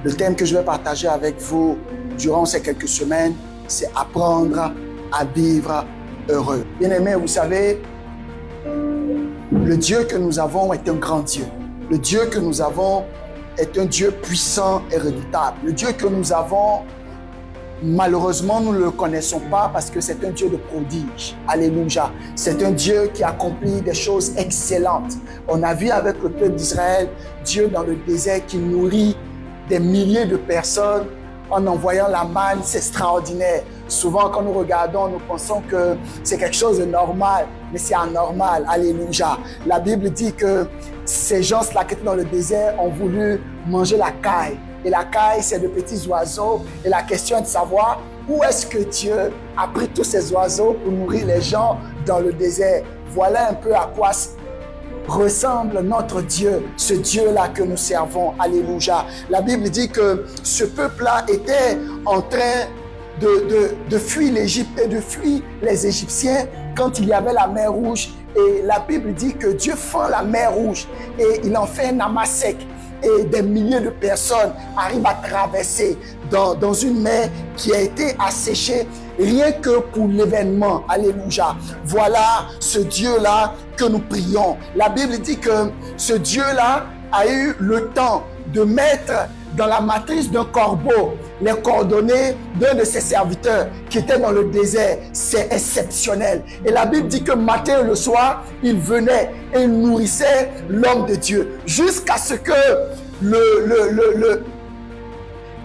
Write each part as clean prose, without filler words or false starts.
Le thème que je vais partager avec vous durant ces quelques semaines, c'est apprendre à vivre heureux. Bien-aimés, vous savez, le Dieu que nous avons est un grand Dieu. Le Dieu que nous avons est un Dieu puissant et redoutable. Le Dieu que nous avons, malheureusement, nous ne le connaissons pas parce que c'est un Dieu de prodige. Alléluia. C'est un Dieu qui accomplit des choses excellentes. On a vu avec le peuple d'Israël, Dieu dans le désert qui nourrit des milliers de personnes en envoyant la manne. C'est extraordinaire. Souvent, quand nous regardons, nous pensons que c'est quelque chose de normal, mais c'est anormal. Alléluia. La Bible dit que ces gens-là qui étaient dans le désert ont voulu manger la caille. Et la caille, c'est de petits oiseaux. Et la question est de savoir où est-ce que Dieu a pris tous ces oiseaux pour nourrir les gens dans le désert. Voilà un peu à quoi ressemble notre Dieu, ce Dieu-là que nous servons. Alléluia. La Bible dit que ce peuple-là était en train de fuir l'Égypte et de fuir les Égyptiens quand il y avait la mer Rouge. Et la Bible dit que Dieu fend la mer Rouge et il en fait un amas sec. Et des milliers de personnes arrivent à traverser dans une mer qui a été asséchée rien que pour l'événement. Alléluia. Voilà ce Dieu-là que nous prions. La Bible dit que ce Dieu-là a eu le temps de mettre dans la matrice d'un corbeau les coordonnées d'un de ses serviteurs qui était dans le désert. C'est exceptionnel. Et la Bible dit que matin et le soir, il venait et il nourrissait l'homme de Dieu jusqu'à ce que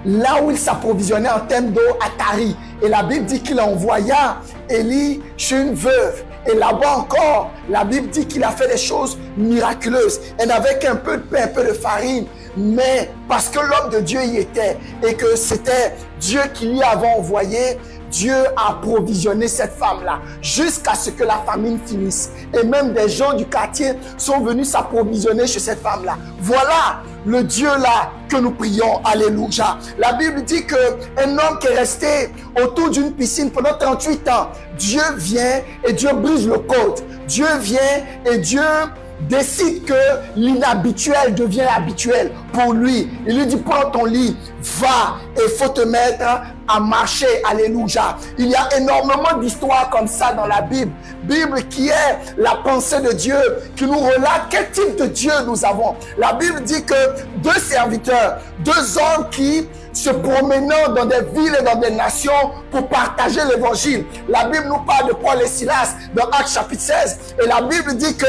là où il s'approvisionnait en termes d'eau à Tari. Et la Bible dit qu'il envoya Élie chez une veuve. Et là-bas encore, la Bible dit qu'il a fait des choses miraculeuses. Elle n'avait qu'un peu de pain, un peu de farine. Mais parce que l'homme de Dieu y était et que c'était Dieu qui lui avait envoyé, Dieu a approvisionné cette femme-là jusqu'à ce que la famine finisse. Et même des gens du quartier sont venus s'approvisionner chez cette femme-là. Voilà le Dieu-là que nous prions. Alléluia. La Bible dit qu'un homme qui est resté autour d'une piscine pendant 38 ans, Dieu vient et Dieu brise le code. Dieu vient et Dieu décide que l'inhabituel devient habituel pour lui. Il lui dit, prends ton lit, va, et il faut te mettre à marcher. Alléluia. Il y a énormément d'histoires comme ça dans la Bible. Bible qui est la pensée de Dieu, qui nous relate quel type de Dieu nous avons. La Bible dit que deux serviteurs, deux hommes qui se promenant dans des villes et dans des nations pour partager l'évangile. La Bible nous parle de Paul et Silas dans Actes chapitre 16. Et la Bible dit que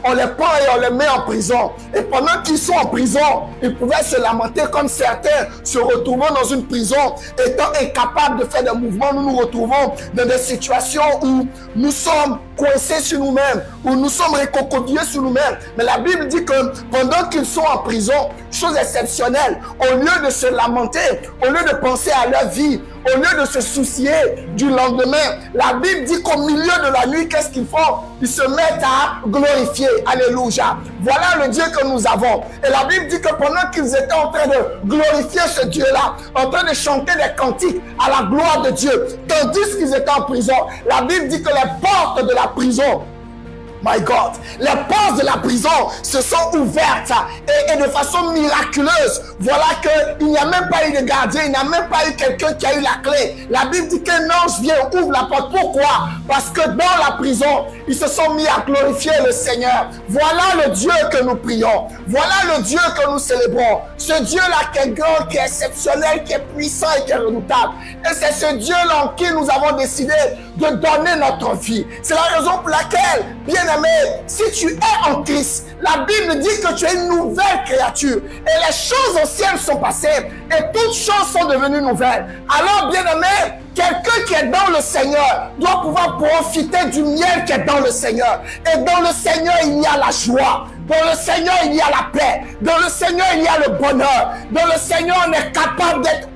on les prend et on les met en prison. Et pendant qu'ils sont en prison, ils pouvaient se lamenter comme certains se retrouvant dans une prison, étant incapables de faire des mouvements. Nous nous retrouvons dans des situations où nous sommes coincés sur nous-mêmes, où nous sommes réconciliés sur nous-mêmes. Mais la Bible dit que pendant qu'ils sont en prison, chose exceptionnelle, au lieu de se lamenter, au lieu de penser à leur vie, au lieu de se soucier du lendemain, la Bible dit qu'au milieu de la nuit, qu'est-ce qu'ils font? Ils se mettent à glorifier. Alléluia. Voilà le Dieu que nous avons. Et la Bible dit que pendant qu'ils étaient en train de glorifier ce Dieu-là, en train de chanter des cantiques à la gloire de Dieu, tandis qu'ils étaient en prison, la Bible dit que les portes de la prison, my God, les portes de la prison se sont ouvertes et de façon miraculeuse. Voilà qu'il n'y a même pas eu de gardien, il n'y a même pas eu quelqu'un qui a eu la clé. La Bible dit qu'un ange vient, ouvre la porte. Pourquoi? Parce que dans la prison, ils se sont mis à glorifier le Seigneur. Voilà le Dieu que nous prions. Voilà le Dieu que nous célébrons. Ce Dieu-là qui est grand, qui est exceptionnel, qui est puissant et qui est redoutable. Et c'est ce Dieu-là en qui nous avons décidé de donner notre vie. C'est la raison pour laquelle, bien aimé, si tu es en Christ, la Bible dit que tu es une nouvelle créature. Et les choses anciennes sont passées et toutes choses sont devenues nouvelles. Alors, bien aimé, quelqu'un qui est dans le Seigneur doit pouvoir profiter du miel qui est dans le Seigneur. Et dans le Seigneur, il y a la joie. Dans le Seigneur, il y a la paix. Dans le Seigneur, il y a le bonheur. Dans le Seigneur, on est capable d'être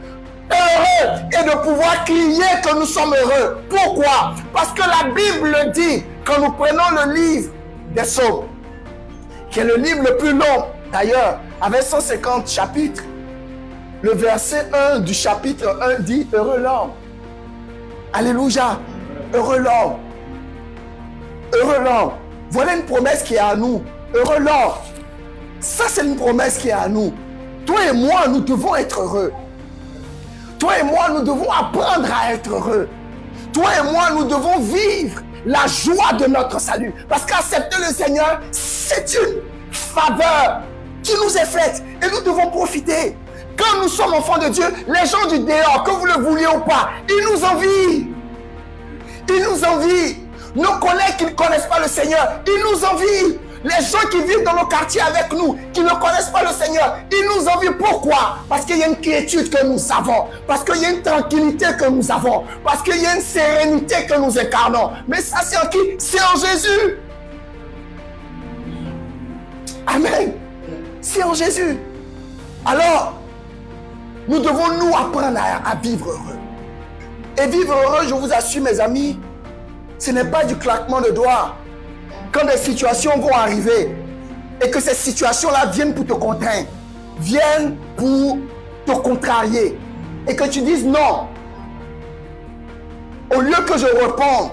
heureux et de pouvoir crier que nous sommes heureux. Pourquoi? Parce que la Bible dit, quand nous prenons le livre des Psaumes, qui est le livre le plus long d'ailleurs, avec 150 chapitres, le verset 1 du chapitre 1 dit, heureux l'homme. Alléluia. Heureux l'homme. Heureux l'homme. Voilà une promesse qui est à nous. Heureux l'homme. Ça, c'est une promesse qui est à nous. Toi et moi, nous devons être heureux. Toi et moi, nous devons apprendre à être heureux. Toi et moi, nous devons vivre la joie de notre salut. Parce qu'accepter le Seigneur, c'est une faveur qui nous est faite. Et nous devons profiter. Quand nous sommes enfants de Dieu, les gens du dehors, que vous le vouliez ou pas, ils nous envient. Ils nous envient. Nos collègues qui ne connaissent pas le Seigneur, ils nous envient. Les gens qui vivent dans nos quartiers avec nous, qui ne connaissent pas le Seigneur, ils nous envient. Pourquoi? Parce qu'il y a une quiétude que nous avons. Parce qu'il y a une tranquillité que nous avons. Parce qu'il y a une sérénité que nous incarnons. Mais ça, c'est en qui? C'est en Jésus. Amen. C'est en Jésus. Alors, nous devons nous apprendre à vivre heureux. Et vivre heureux, je vous assure, mes amis, ce n'est pas du claquement de doigts. Quand des situations vont arriver et que ces situations-là viennent pour te contraindre, viennent pour te contrarier et que tu dises non, au lieu que je réponde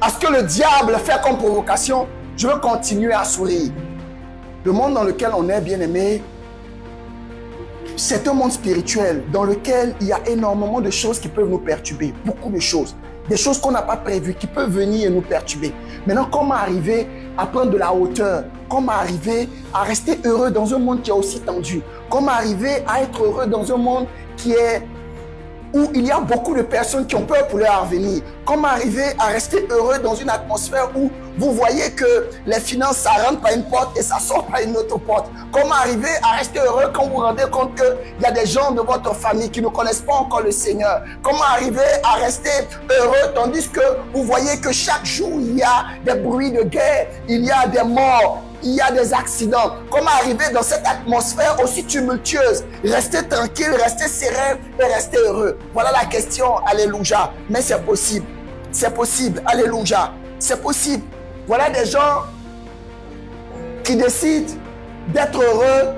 à ce que le diable fait comme provocation, je veux continuer à sourire. Le monde dans lequel on est, bien aimé, c'est un monde spirituel dans lequel il y a énormément de choses qui peuvent nous perturber, beaucoup de choses. Des choses qu'on n'a pas prévues, qui peuvent venir et nous perturber. Maintenant, comment arriver à prendre de la hauteur? Comment arriver à rester heureux dans un monde qui est aussi tendu? Comment arriver à être heureux dans un monde où il y a beaucoup de personnes qui ont peur pour leur avenir? Comment arriver à rester heureux dans une atmosphère où vous voyez que les finances, ça rentre par une porte et ça sort par une autre porte? Comment arriver à rester heureux quand vous vous rendez compte qu'il y a des gens de votre famille qui ne connaissent pas encore le Seigneur? Comment arriver à rester heureux tandis que vous voyez que chaque jour, il y a des bruits de guerre, il y a des morts, il y a des accidents? Comment arriver dans cette atmosphère aussi tumultueuse? Rester tranquille, rester serein et rester heureux. Voilà la question, alléluia. Mais c'est possible. C'est possible, alléluia. C'est possible. Voilà des gens qui décident d'être heureux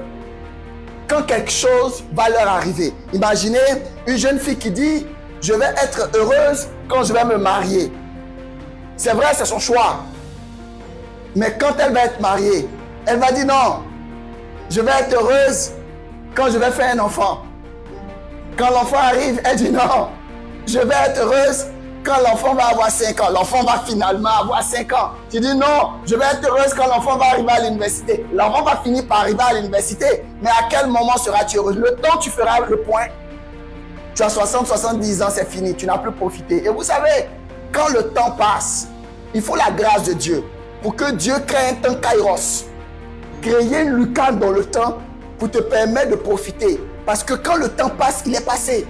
quand quelque chose va leur arriver. Imaginez une jeune fille qui dit « Je vais être heureuse quand je vais me marier ». C'est vrai, c'est son choix. Mais quand elle va être mariée, elle va dire « Non, je vais être heureuse quand je vais faire un enfant ». Quand l'enfant arrive, elle dit « Non, je vais être heureuse quand l'enfant va avoir 5 ans. » L'enfant va finalement avoir 5 ans. Tu dis non, je vais être heureuse quand l'enfant va arriver à l'université. L'enfant va finir par arriver à l'université. Mais à quel moment seras-tu heureuse? Le temps tu feras le point. Tu as 60, 70 ans, c'est fini. Tu n'as plus profité. Et vous savez, quand le temps passe, il faut la grâce de Dieu. Pour que Dieu crée un temps kairos. Créer une lucarne dans le temps pour te permettre de profiter. Parce que quand le temps passe, il est passé.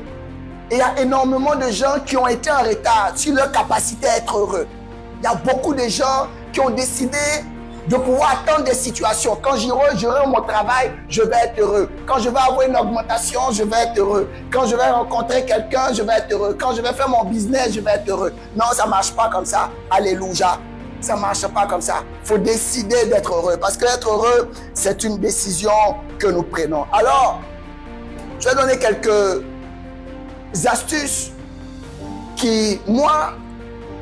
Et il y a énormément de gens qui ont été en retard sur leur capacité à être heureux. Il y a beaucoup de gens qui ont décidé de pouvoir attendre des situations. Quand j'aurai mon travail, je vais être heureux. Quand je vais avoir une augmentation, je vais être heureux. Quand je vais rencontrer quelqu'un, je vais être heureux. Quand je vais faire mon business, je vais être heureux. Non, ça ne marche pas comme ça. Alléluia. Ça ne marche pas comme ça. Il faut décider d'être heureux. Parce que être heureux, c'est une décision que nous prenons. Alors, je vais donner quelques astuces qui, moi,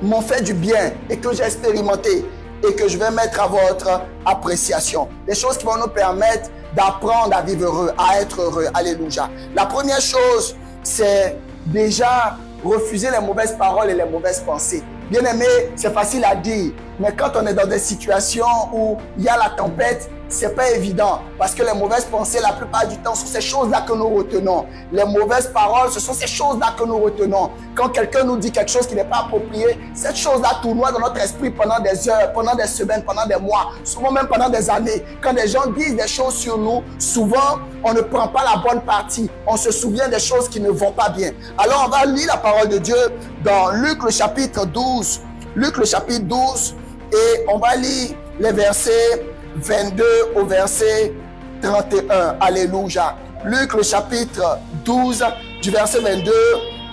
m'ont fait du bien et que j'ai expérimenté et que je vais mettre à votre appréciation. Des choses qui vont nous permettre d'apprendre à vivre heureux, à être heureux. Alléluia. La première chose, c'est déjà refuser les mauvaises paroles et les mauvaises pensées. Bien aimé, c'est facile à dire, mais quand on est dans des situations où il y a la tempête, c'est pas évident parce que les mauvaises pensées, la plupart du temps, sont ces choses-là que nous retenons. Les mauvaises paroles, ce sont ces choses-là que nous retenons. Quand quelqu'un nous dit quelque chose qui n'est pas approprié, cette chose-là tournoie dans notre esprit pendant des heures, pendant des semaines, pendant des mois, souvent même pendant des années. Quand des gens disent des choses sur nous, souvent, on ne prend pas la bonne partie. On se souvient des choses qui ne vont pas bien. Alors, on va lire la parole de Dieu dans Luc le chapitre 12. Luc le chapitre 12 et on va lire les versets 22 au verset 31. Alléluia. Luc le chapitre 12 du verset 22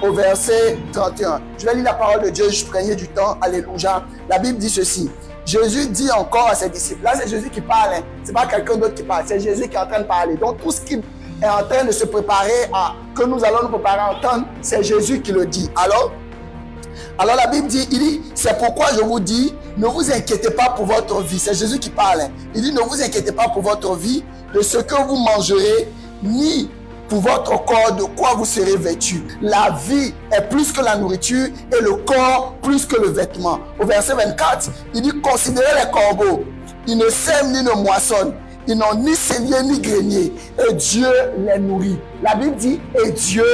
au verset 31. Je vais lire la parole de Dieu, je prenais du temps. Alléluia. La Bible dit ceci. Jésus dit encore à ses disciples. Là, c'est Jésus qui parle. Ce n'est pas quelqu'un d'autre qui parle. C'est Jésus qui est en train de parler. Donc, tout ce qui est en train de se préparer à que nous allons nous préparer à entendre, c'est Jésus qui le dit. Alors la Bible dit, il dit, c'est pourquoi je vous dis, ne vous inquiétez pas pour votre vie. C'est Jésus qui parle. Il dit, ne vous inquiétez pas pour votre vie, de ce que vous mangerez ni pour votre corps de quoi vous serez vêtus. La vie est plus que la nourriture et le corps plus que le vêtement. Au verset 24, il dit, considérez les corbeaux. Ils ne sèment ni ne moissonnent. Ils n'ont ni cellier ni grenier. Et Dieu les nourrit. La Bible dit, et Dieu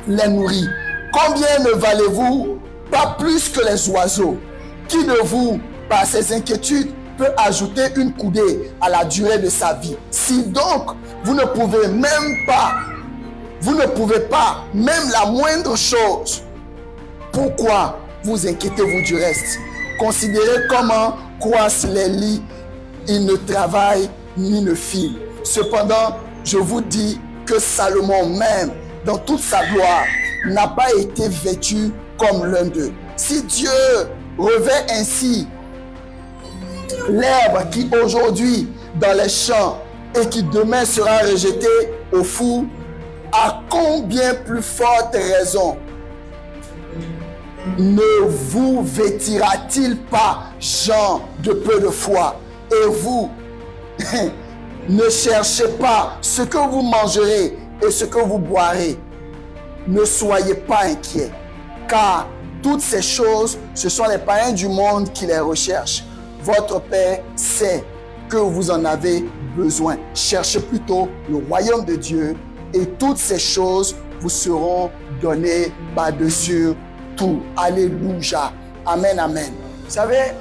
les nourrit. Combien ne valez-vous pas plus que les oiseaux? Qui de vous, par ses inquiétudes, peut ajouter une coudée à la durée de sa vie? Si donc vous ne pouvez pas même la moindre chose, pourquoi vous inquiétez-vous du reste? Considérez comment croissent les lits, ils ne travaillent ni ne filent. Cependant, je vous dis que Salomon même, dans toute sa gloire, n'a pas été vêtu comme l'un d'eux. Si Dieu revêt ainsi l'herbe qui aujourd'hui dans les champs et qui demain sera rejetée au four, à combien plus forte raison ne vous vêtira-t-il pas, gens de peu de foi? Et vous, ne cherchez pas ce que vous mangerez et ce que vous boirez. Ne soyez pas inquiets, car toutes ces choses, ce sont les païens du monde qui les recherchent. Votre Père sait que vous en avez besoin. Cherchez plutôt le royaume de Dieu et toutes ces choses vous seront données par-dessus tout. Alléluia. Amen, amen. Vous savez,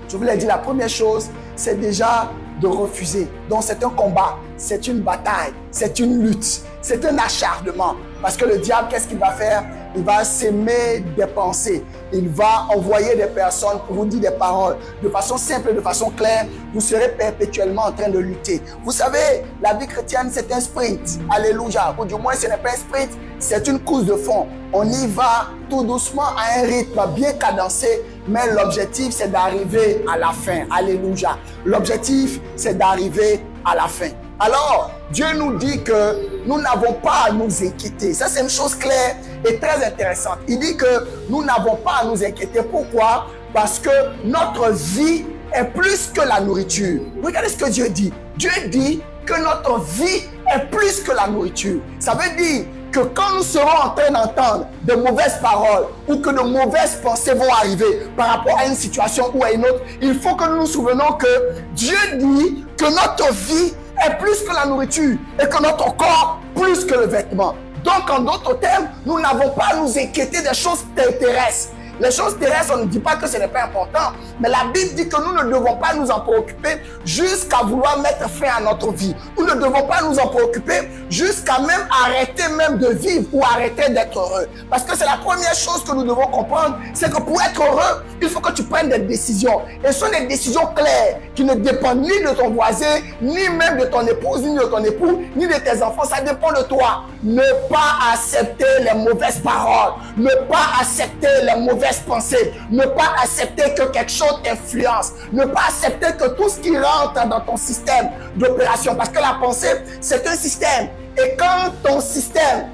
je vous l'ai dit, la première chose, c'est déjà de refuser. Donc c'est un combat, c'est une bataille, c'est une lutte, c'est un acharnement. Parce que le diable, qu'est-ce qu'il va faire? Il va s'aimer des pensées. Il va envoyer des personnes pour vous dire des paroles. De façon simple, de façon claire, vous serez perpétuellement en train de lutter. Vous savez, la vie chrétienne, c'est un sprint. Alléluia. Ou du moins, ce n'est pas un sprint, c'est une course de fond. On y va tout doucement à un rythme bien cadencé, mais l'objectif, c'est d'arriver à la fin. Alléluia. L'objectif, c'est d'arriver à la fin. Alors, Dieu nous dit que nous n'avons pas à nous inquiéter. Ça, c'est une chose claire et très intéressante. Il dit que nous n'avons pas à nous inquiéter. Pourquoi? Parce que notre vie est plus que la nourriture. Regardez ce que Dieu dit. Dieu dit que notre vie est plus que la nourriture. Ça veut dire que quand nous serons en train d'entendre de mauvaises paroles ou que de mauvaises pensées vont arriver par rapport à une situation ou à une autre, il faut que nous nous souvenons que Dieu dit que notre vie est plus que la nourriture et que notre corps plus que le vêtement. Donc, en d'autres termes, nous n'avons pas à nous inquiéter des choses terrestres. Les choses terrestres, on ne dit pas que ce n'est pas important, mais la Bible dit que nous ne devons pas nous en préoccuper jusqu'à vouloir mettre fin à notre vie. Nous ne devons pas nous en préoccuper jusqu'à même arrêter même de vivre ou arrêter d'être heureux. Parce que c'est la première chose que nous devons comprendre, c'est que pour être heureux, il faut que tu prennes des décisions. Et ce sont des décisions claires qui ne dépendent ni de ton voisin, ni même de ton épouse, ni de ton époux, ni de tes enfants. Ça dépend de toi. Ne pas accepter les mauvaises paroles, ne pas accepter les mauvaises pensées, ne pas accepter que quelque chose t'influence, ne pas accepter que tout ce qui rentre dans ton système d'opération, parce que la pensée, c'est un système. Et quand ton système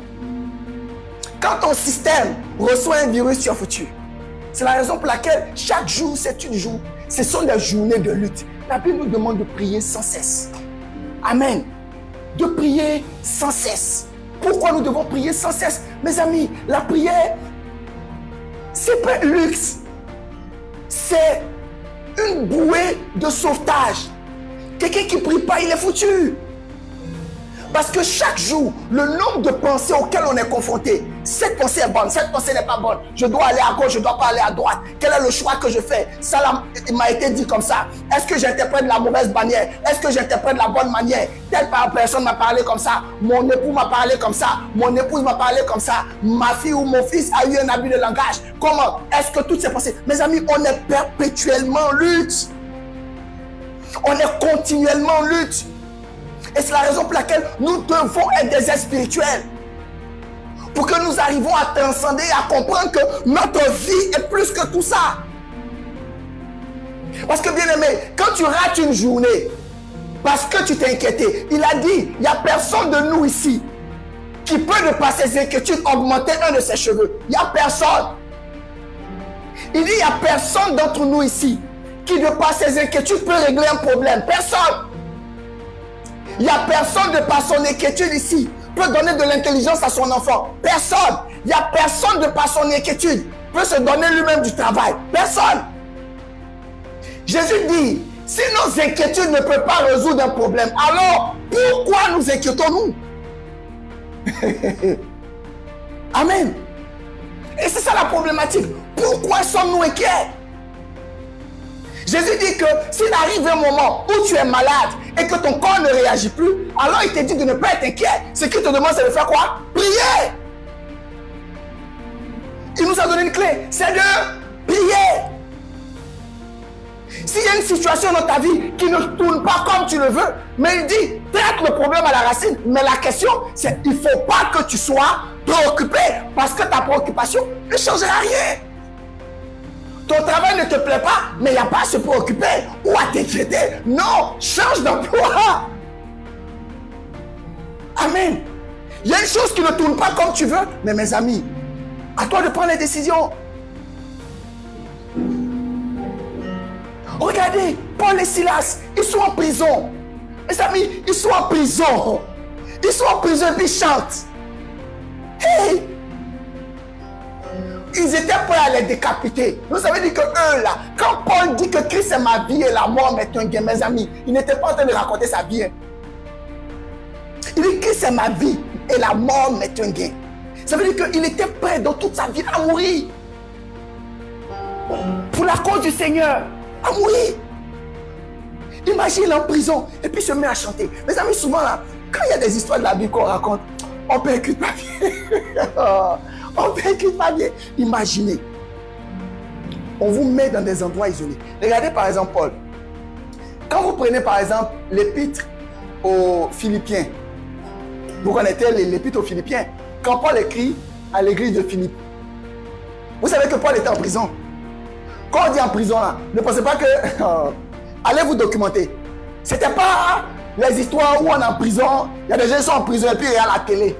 reçoit un virus, tu es foutu. C'est la raison pour laquelle chaque jour, c'est une jour. Ce sont des journées de lutte. La Bible nous demande de prier sans cesse. Amen. De prier sans cesse. Pourquoi nous devons prier sans cesse? Mes amis, la prière, c'est pas un luxe. C'est une bouée de sauvetage. Quelqu'un qui ne prie pas, il est foutu. Parce que chaque jour, le nombre de pensées auxquelles on est confronté, cette pensée est bonne, cette pensée n'est pas bonne. Je dois aller à gauche, je ne dois pas aller à droite. Quel est le choix que je fais? Ça m'a été dit comme ça. Est-ce que j'interprète de la mauvaise manière? Est-ce que j'interprète de la bonne manière? Telle personne m'a parlé comme ça. Mon époux m'a parlé comme ça. Mon épouse m'a parlé comme ça. Ma fille ou mon fils a eu un abus de langage. Comment? Est-ce que toutes ces pensées... Mes amis, on est perpétuellement en lutte. On est continuellement en lutte. Et c'est la raison pour laquelle nous devons être des êtres spirituels. Pour que nous arrivions à transcender et à comprendre que notre vie est plus que tout ça. Parce que bien aimé, quand tu rates une journée, parce que tu t'es inquiété, il a dit, il n'y a personne de nous ici qui peut de par ses inquiétudes augmenter un de ses cheveux. Il n'y a personne. Il dit, il n'y a personne d'entre nous ici qui de par ses inquiétudes peut régler un problème. Personne. Il n'y a personne de par son inquiétude ici peut donner de l'intelligence à son enfant. Personne. Il n'y a personne de par son inquiétude peut se donner lui-même du travail. Personne. Jésus dit, si nos inquiétudes ne peuvent pas résoudre un problème, alors pourquoi nous inquiétons-nous? Amen. Et c'est ça la problématique. Pourquoi sommes-nous inquiets? Jésus dit que s'il arrive un moment où tu es malade et que ton corps ne réagit plus, alors il te dit de ne pas être inquiet. Ce qu'il te demande, c'est de faire quoi? Prier. Il nous a donné une clé, c'est de prier. S'il y a une situation dans ta vie qui ne tourne pas comme tu le veux, mais il dit, traite le problème à la racine. Mais la question, c'est qu'il ne faut pas que tu sois préoccupé, parce que ta préoccupation ne changera rien. Ton travail ne te plaît pas, mais il n'y a pas à se préoccuper ou à t'inquiéter. Non, change d'emploi. Amen. Il y a une chose qui ne tourne pas comme tu veux, mais mes amis, à toi de prendre les décisions. Regardez, Paul et Silas, ils sont en prison. Mes amis, ils sont en prison. Ils sont en prison et puis ils chantent. Hey! Ils étaient prêts à les décapiter. Vous savez dire que eux là, quand Paul dit que Christ est ma vie et la mort m'est un gain, mes amis, il n'était pas en train de raconter sa vie. Il dit Christ est ma vie et la mort m'est un gain. Ça veut dire qu'il était prêt dans toute sa vie à mourir. Pour la cause du Seigneur. À mourir. Imagine, il est en prison et puis il se met à chanter. Mes amis, souvent là, quand il y a des histoires de la Bible qu'on raconte, on percute pas bien. On percute pas bien. Imaginez. On vous met dans des endroits isolés. Regardez par exemple Paul. Quand vous prenez par exemple l'épître aux Philippiens, vous connaissez l'épître aux Philippiens. Quand Paul écrit à l'église de Philippe, vous savez que Paul était en prison. Quand on dit en prison là, ne pensez pas que allez vous documenter. C'était pas les histoires où on est en prison, il y a des gens qui sont en prison et puis il y a la télé.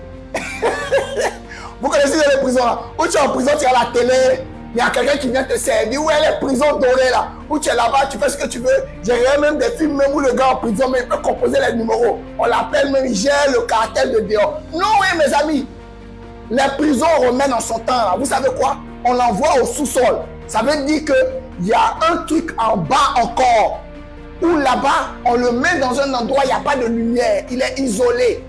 Vous connaissez les prisons là, où tu es en prison, tu es à la télé, il y a quelqu'un qui vient te servir, où il y a les prisons dorées là, où tu es là-bas, tu fais ce que tu veux. J'ai même des films même où le gars en prison, mais il peut composer les numéros. On l'appelle même, il gère le cartel de dehors. Non, oui, mes amis, les prisons romaines en son temps là, vous savez quoi? On l'envoie au sous-sol. Ça veut dire qu'il y a un truc en bas encore, où là-bas, on le met dans un endroit, il n'y a pas de lumière, il est isolé.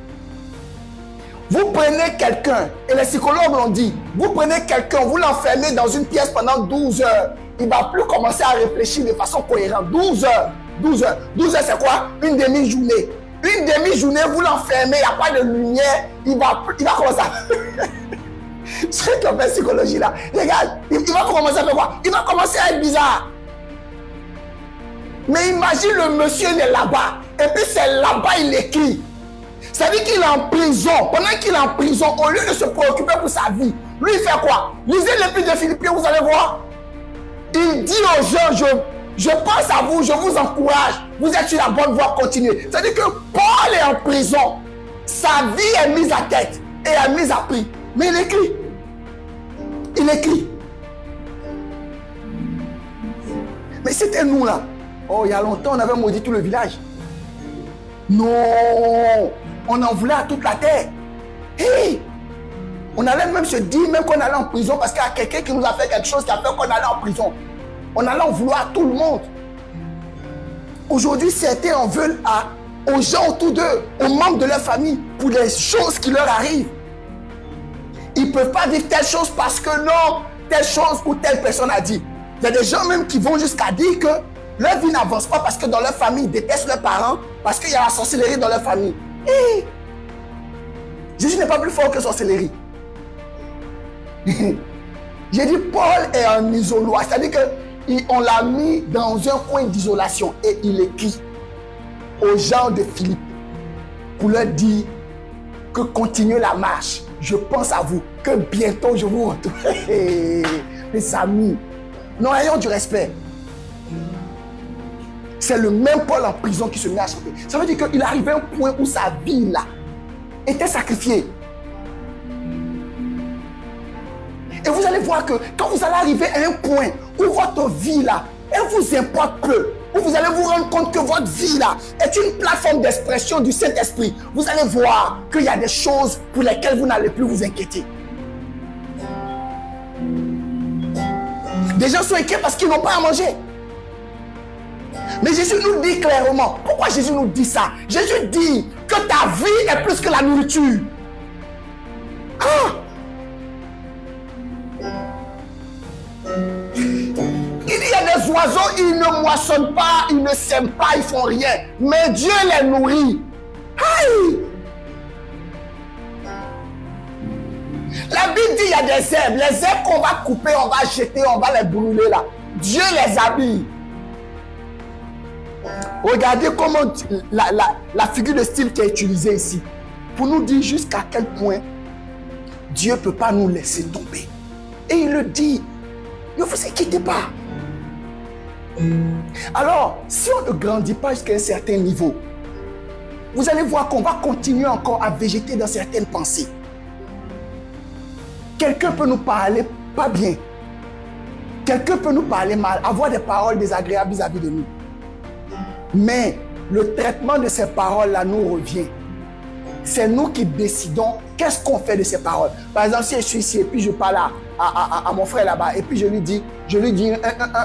Vous prenez quelqu'un, et les psychologues l'ont dit, vous prenez quelqu'un, vous l'enfermez dans une pièce pendant 12 heures, il ne va plus commencer à réfléchir de façon cohérente. 12 heures, 12 heures. 12 heures, c'est quoi? Une demi-journée. Une demi-journée, vous l'enfermez, il n'y a pas de lumière, il va commencer à... C'est comme la psychologie là. Regarde, il va commencer à faire quoi? Il va commencer à être bizarre. Mais imagine le monsieur, il est là-bas. Et puis c'est là-bas, il écrit. Ça veut dire qu'il est en prison. Pendant qu'il est en prison, au lieu de se préoccuper pour sa vie, lui il fait quoi? Lisez l'épître de Philippiens, vous allez voir. Il dit aux gens, je pense à vous, je vous encourage. Vous êtes sur la bonne voie, continuez. Ça veut dire que Paul est en prison. Sa vie est mise à tête et est mise à prix. Mais il écrit. Il écrit. Mais c'était nous là. Oh, il y a longtemps, on avait maudit tout le village. Non. On en voulait à toute la terre. Hey. On allait même se dire, même qu'on allait en prison, parce qu'il y a quelqu'un qui nous a fait quelque chose qui a fait qu'on allait en prison. On allait en vouloir à tout le monde. Aujourd'hui, certains en veulent aux gens autour d'eux, aux membres de leur famille, pour des choses qui leur arrivent. Ils ne peuvent pas dire telle chose parce que non, telle chose ou telle personne a dit. Il y a des gens même qui vont jusqu'à dire que leur vie n'avance pas parce que dans leur famille, ils détestent leurs parents, parce qu'il y a la sorcellerie dans leur famille. Et Jésus n'est pas plus fort que sorcellerie. J'ai dit Paul est un isoloir, c'est-à-dire qu'on l'a mis dans un coin d'isolation et il écrit aux gens de Philippe pour leur dire que continuez la marche. Je pense à vous, que bientôt je vous retrouve. Mes amis, non, ayons du respect. C'est le même Paul en prison qui se met à chanter. Ça veut dire qu'il est arrivé à un point où sa vie là était sacrifiée. Et vous allez voir que quand vous allez arriver à un point où votre vie là, elle vous importe peu. où vous allez vous rendre compte que votre vie là est une plateforme d'expression du Saint-Esprit. Vous allez voir qu'il y a des choses pour lesquelles vous n'allez plus vous inquiéter. Des gens sont inquiets parce qu'ils n'ont pas à manger. Mais Jésus nous dit clairement, pourquoi Jésus nous dit ça? Jésus dit que ta vie est plus que la nourriture. Ah! Il y a des oiseaux, ils ne moissonnent pas, ils ne sèment pas, ils font rien. Mais Dieu les nourrit. Aïe! La Bible dit il y a des herbes. Les herbes qu'on va couper, on va jeter, on va les brûler là. Dieu les habille. Regardez comment la figure de style qui est utilisée ici. Pour nous dire jusqu'à quel point Dieu ne peut pas nous laisser tomber. Et il le dit. Ne vous inquiétez pas. Alors, si on ne grandit pas jusqu'à un certain niveau, vous allez voir qu'on va continuer encore à végéter dans certaines pensées. Quelqu'un peut nous parler pas bien. Quelqu'un peut nous parler mal, avoir des paroles désagréables vis-à-vis de nous. Mais le traitement de ces paroles-là nous revient. C'est nous qui décidons qu'est-ce qu'on fait de ces paroles. Par exemple, si je suis ici et puis je parle à mon frère là-bas et puis je lui dis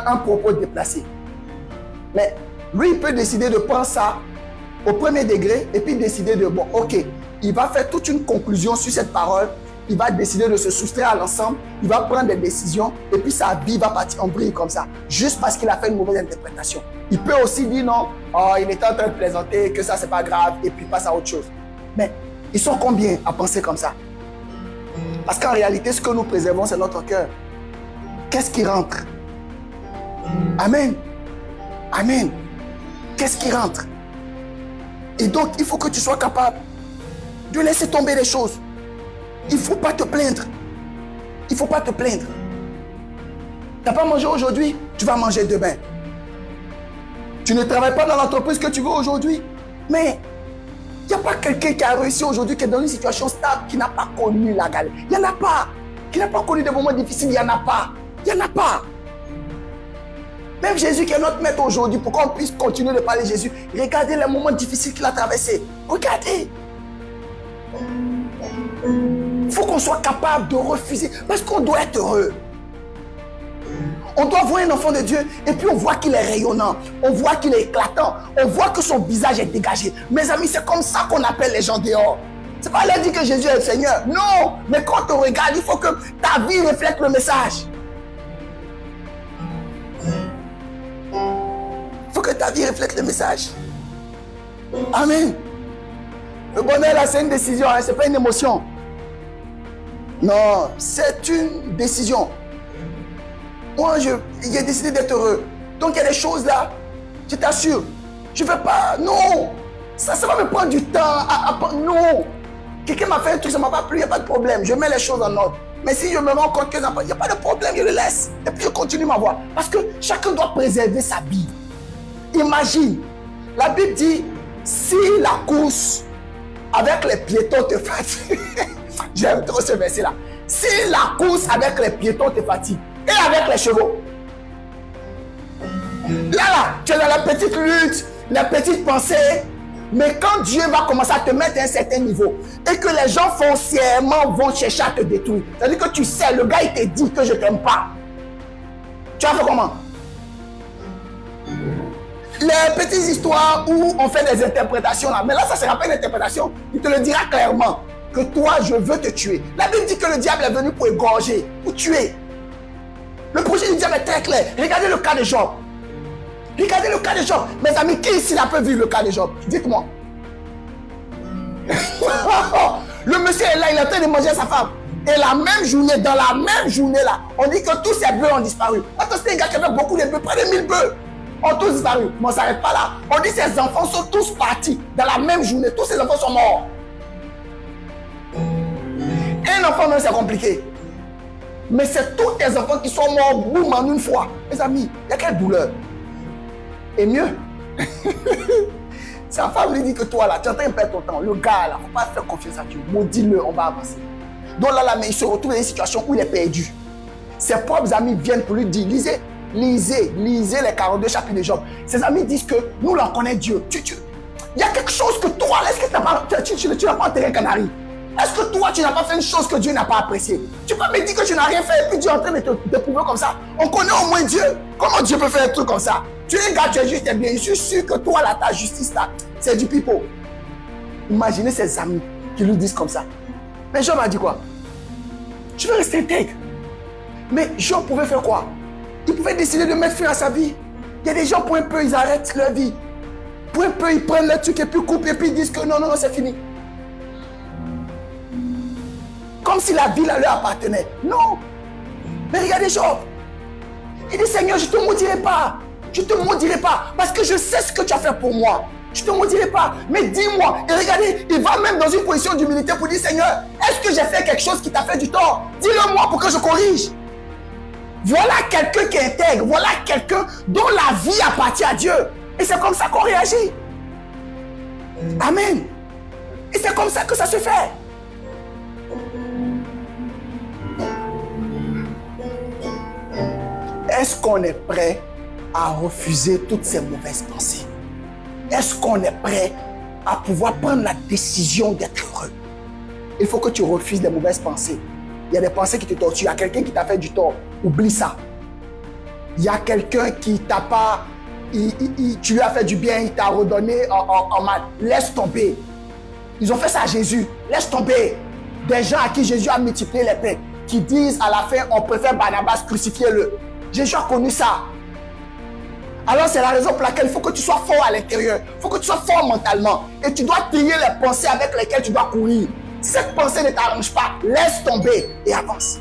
un propos déplacé. Mais lui, il peut décider de prendre ça au premier degré et puis décider de, bon, ok, il va faire toute une conclusion sur cette parole, il va décider de se soustraire à l'ensemble, il va prendre des décisions et puis sa vie va partir en vrille comme ça, juste parce qu'il a fait une mauvaise interprétation. Il peut aussi dire non, oh, il était en train de plaisanter, que ça c'est pas grave et puis passe à autre chose. Mais ils sont combien à penser comme ça? Parce qu'en réalité, ce que nous préservons, c'est notre cœur. Qu'est-ce qui rentre? Amen. Amen. Qu'est-ce qui rentre? Et donc, il faut que tu sois capable de laisser tomber les choses. Il ne faut pas te plaindre. Il ne faut pas te plaindre. Tu n'as pas mangé aujourd'hui, tu vas manger demain. Tu ne travailles pas dans l'entreprise que tu veux aujourd'hui, mais il n'y a pas quelqu'un qui a réussi aujourd'hui, qui est dans une situation stable, qui n'a pas connu la galère. Il n'y en a pas. Qui n'a pas connu des moments difficiles, il n'y en a pas. Il n'y en a pas. Même Jésus qui est notre maître aujourd'hui, pour qu'on puisse continuer de parler de Jésus, regardez les moments difficiles qu'il a traversés. Regardez. Il faut qu'on soit capable de refuser, parce qu'on doit être heureux. On doit voir un enfant de Dieu et puis on voit qu'il est rayonnant, on voit qu'il est éclatant, on voit que son visage est dégagé. Mes amis, c'est comme ça qu'on appelle les gens dehors. C'est pas leur dire que Jésus est le Seigneur. Non, mais quand on regarde, il faut que ta vie reflète le message. Il faut que ta vie reflète le message. Amen. Le bonheur là, c'est une décision, hein, c'est pas une émotion. Non, c'est une décision. Moi, j'ai décidé d'être heureux. Donc, il y a des choses là, je t'assure, je ne vais pas, non. Ça va me prendre du temps. Non. Quelqu'un m'a fait un truc, ça ne m'a pas plu, il n'y a pas de problème. Je mets les choses en ordre. Mais si je me rends compte qu'il n'y a pas de problème, je le laisse. Et puis, je continue ma voie. Parce que chacun doit préserver sa vie. Imagine, la Bible dit, si la course avec les piétons te fatigue, j'aime trop ce verset-là. Si la course avec les piétons te fatigue, et avec les chevaux. Là, tu es dans la petite lutte, la petite pensée. Mais quand Dieu va commencer à te mettre à un certain niveau et que les gens foncièrement vont chercher à te détruire, c'est-à-dire que tu sais, le gars il te dit que je t'aime pas. Tu vas faire comment? Les petites histoires où on fait des interprétations là, mais là ça ne sera pas une interprétation, il te le dira clairement que toi je veux te tuer. La Bible dit que le diable est venu pour égorger, pour tuer. Le projet du diable est très clair. Regardez le cas de Job. Regardez le cas de Job. Mes amis, qui ici n'a pas vu le cas de Job? Dites-moi. Le monsieur est là, il est en train de manger sa femme. Et la même journée, dans la même journée là, on dit que tous ces bœufs ont disparu. Attends, c'était un gars qui avait beaucoup de bœufs, près de 1000 bœufs. Ont tous disparu. Mais on ne s'arrête pas là. On dit que ses enfants sont tous partis. Dans la même journée, tous ses enfants sont morts. Un enfant même, c'est compliqué. Mais c'est tous tes enfants qui sont morts, boum, en une fois. Mes amis, il y a quelle douleur? Et mieux, sa femme lui dit que toi là, tu es en train de perdre ton temps. Le gars là, il ne faut pas faire confiance à Dieu. Maudis-le, on va avancer. Donc là, mais il se retrouve dans une situation où il est perdu. Ses propres amis viennent pour lui dire, lisez, Lisez les 42 chapitres de Job. Ses amis disent que nous, l'on connaît Dieu. Il y a quelque chose que toi, est-ce que tu n'as pas enterré un canari? Est-ce que toi, tu n'as pas fait une chose que Dieu n'a pas appréciée? Tu peux me dire que tu n'as rien fait et puis Dieu est en train de te prouver comme ça. On connaît au moins Dieu. Comment Dieu peut faire un truc comme ça? Tu es gars, tu es juste bien. Je suis sûr que toi, là, ta justice, là, c'est du pipeau. Imaginez ses amis qui lui disent comme ça. Mais Job a dit quoi? Je vais rester intègre. Mais Job pouvait faire quoi? Il pouvait décider de mettre fin à sa vie. Il y a des gens, pour un peu, ils arrêtent leur vie. Pour un peu, ils prennent le truc et puis coupent et puis ils disent que non, c'est fini. Comme si la vie là, leur appartenait. Non. Mais regardez Job. Il dit, Seigneur, je ne te maudirai pas. Je ne te maudirai pas. Parce que je sais ce que tu as fait pour moi. Je ne te maudirai pas. Mais dis-moi. Et regardez, il va même dans une position d'humilité pour dire, Seigneur, est-ce que j'ai fait quelque chose qui t'a fait du tort? Dis-le moi pour que je corrige. Voilà quelqu'un qui est intègre. Voilà quelqu'un dont la vie appartient à Dieu. Et c'est comme ça qu'on réagit. Amen. Et c'est comme ça que ça se fait. Est-ce qu'on est prêt à refuser toutes ces mauvaises pensées? Est-ce qu'on est prêt à pouvoir prendre la décision d'être heureux? Il faut que tu refuses les mauvaises pensées. Il y a des pensées qui te torturent. Il y a quelqu'un qui t'a fait du tort. Oublie ça. Il y a quelqu'un qui t'a pas... tu lui as fait du bien, il t'a redonné en mal. Laisse tomber. Ils ont fait ça à Jésus. Laisse tomber. Des gens à qui Jésus a multiplié les pains, qui disent à la fin, on préfère Barnabas, crucifiez-le. Jésus a connu ça. Alors c'est la raison pour laquelle il faut que tu sois fort à l'intérieur. Il faut que tu sois fort mentalement. Et tu dois trier les pensées avec lesquelles tu dois courir. Si cette pensée ne t'arrange pas, laisse tomber et avance.